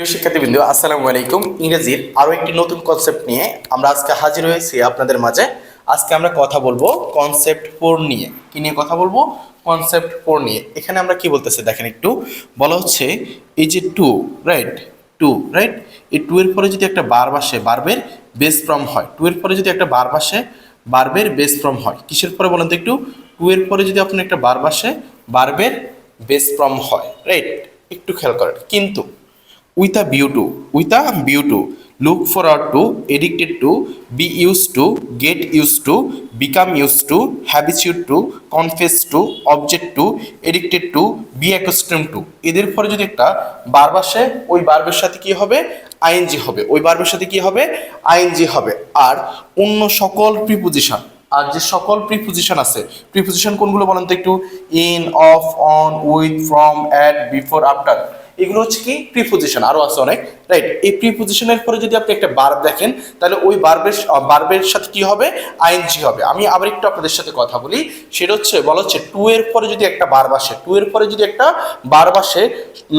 প্রিয় শিক্ষার্থীবৃন্দ, আসসালামু আলাইকুম। ইংরেজির আরো একটি নতুন কনসেপ্ট নিয়ে আমরা আজকে হাজির হয়েছি আপনাদের মাঝে। আজকে আমরা কথা বলবো কনসেপ্ট 4 নিয়ে। কি নিয়ে কথা বলবো? কনসেপ্ট 4 নিয়ে। এখানে আমরা কি বলতেছি দেখেন একটু। বলা হচ্ছে এই যে টু, রাইট? To, right? এই টু এর পরে যদি একটা বার বসে, বারবের বেস ফর্ম হয়। টু এর পরে যদি একটা বার বসে, বারবের বেস ফর্ম হয়। কিসের পরে বলেন তো একটু? টু এর পরে যদি আপনার একটা বার বসে, বারবের বেস ফর্ম হয়, রাইট? একটু খেয়াল করেন। কিন্তু with a view to look forward to, addicted to, be used to, get used to, become used to, habituate to, confess to, object to, addicted to, be accustomed to। এদের পরে যদি একটা বার বসে, ওই বারবের সাথে কি হবে? আইএনজি হবে। ওই বারবের সাথে কি হবে? আইএনজি হবে। আর অন্য সকল প্রিপোজিশন, আর যে সকল প্রিপোজিশন আছে, প্রিপোজিশন কোনগুলো বলেন তো একটু? In, of, on, with, from, at, before, after. এগুলো হচ্ছে কি? প্রিপোজিশন। আরো আছে অনেক, রাইট? এই প্রিপোজিশনের পরে যদি আপনি একটা ভার্ব দেখেন, তাহলে ওই ভার্বের সাথে কি হবে? আইএনজি হবে। আমি আবার একটু আপনাদের সাথে কথা বলি। সেটা হচ্ছে, বলা হচ্ছে টু এর পরে যদি একটা ভার্ব আসে, টু এর পরে যদি একটা ভার্ব আসে,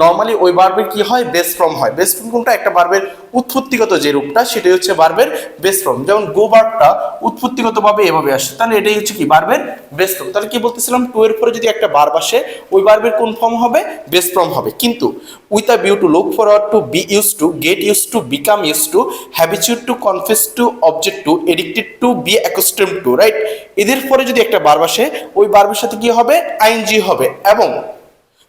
নর্মালি ওই ভার্বের কি হয়? বেস ফর্ম হয়। বেস ফর্ম কোনটা? একটা ভার্বের উৎপত্তিগত যে রূপটা, সেটাই হচ্ছে ভার্বের বেস ফর্ম। যেমন গো ভার্বটা উৎপত্তিগতভাবে এভাবে আসে, তাহলে এটাই হচ্ছে কি? ভার্বের বেস ফর্ম। তাহলে কি বলতেছিলাম? টু এর পরে যদি একটা ভার্ব আসে, ওই ভার্বের কোন ফর্ম হবে? বেস ফর্ম হবে। কিন্তু with a view to, look forward to, be used to, get used to, become used to, habituate to, confess to, object to, addicted to, be accustomed to, right? এদের পরে যদি একটা verb আসে, ওই ভার্বের সাথে কি হবে? আইএনজি হবে। এবং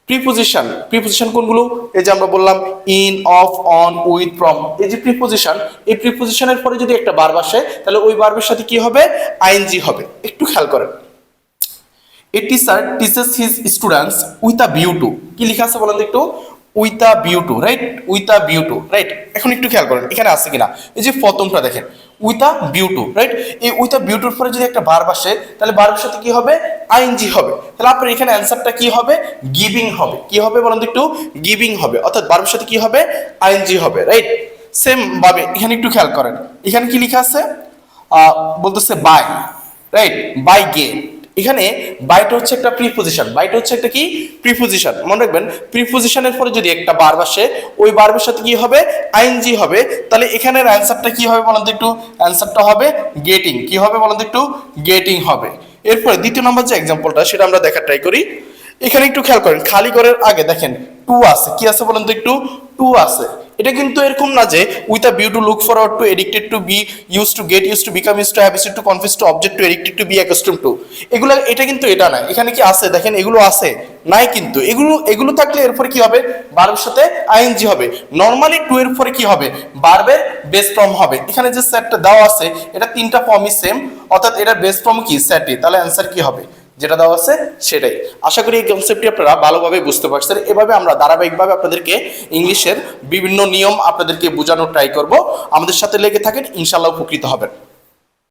প্রিপোজিশন কোনগুলো? এই যে আমরা বললাম in, of, on, with, from. এই যে প্রিপোজিশন, এই প্রিপোজিশনের পরে যদি একটা ভার্ব আসে, তাহলে ওই ভার্বের সাথে কি হবে? আইএনজি হবে। একটু খেয়াল করেন। A teacher teaches his students with a view two. কি লেখা আছে বলেন তো একটু? With a view two, right? With a view two, right? এখন একটু খেয়াল করেন এখানে আছে কিনা। এই যে প্রথমটা দেখেন, with a view two, right? এই উইথ আ ভিউ টুর পরে যদি একটা ভার্ব আসে, তাহলে ভার্বের সাথে কি হবে? আইএনজি হবে। তাহলে আপনার এখানে অ্যান্সারটা কি হবে? গিভিং হবে। কি হবে বলেন তো একটু? গিভিং হবে। অর্থাৎ ভার্বের সাথে কি হবে? আইএনজি হবে, রাইট? সেম ভাবে এখানে একটু খেয়াল করেন। এখানে কি লেখা আছে? বলতেছে বাই, রাইট? By gate. এখানে বাইটা হচ্ছে একটা প্রিপোজিশন। বাইটা হচ্ছে একটা কি? প্রিপোজিশন। মনে রাখবেন, প্রিপোজিশনের পরে যদি একটা ভার্ব আসে, ওই ভার্বের সাথে কি হবে? আইএনজি হবে। তাহলে এখানের অ্যান্সারটা কি হবে বলেন তো একটু? অ্যান্সারটা হবে গেটিং। কি হবে বলেন তো একটু? গেটিং হবে। এরপরে দ্বিতীয় নম্বর যে এক্সাম্পলটা, সেটা আমরা দেখার ট্রাই করি। এখানে একটু খেয়াল করেন, খালি ঘরের আগে দেখেন টু আছে। কি আছে বলেন তো একটু? টু আছে। এটা কিন্তু এরকম না যে with a view to, look forward to, addicted to, be used to, get used to, become used to, habituate to, confess to, object to, addicted to, be accustom to. এগুলো, এটা কিন্তু এটা না। এখানে কি আছে দেখেন? এগুলো আছে নাই কিন্তু। এগুলো থাকলে এরপরে কি হবে? ভার্বের সাথে আইএনজি হবে। নরমালি টু এর পরে কি হবে? ভার্বের বেস ফর্ম হবে। এখানে যে সেটটা দেওয়া আছে, এটা তিনটা ফর্মই সেম, অর্থাৎ এটার বেস ফর্ম কি? সেটই। তাহলে অ্যান্সার কি হবে? যেটা দেওয়া আছে সেটাই। আশা করি এই কনসেপ্টটি আপনারা ভালোভাবে বুঝতে পারছেন। এভাবে আমরা ধারাবাহিকভাবে আপনাদেরকে ইংলিশের বিভিন্ন নিয়ম আপনাদেরকে বোঝানোর ট্রাই করব। আমাদের সাথে লেগে থাকেন, ইনশাআল্লাহ উপকৃত হবেন।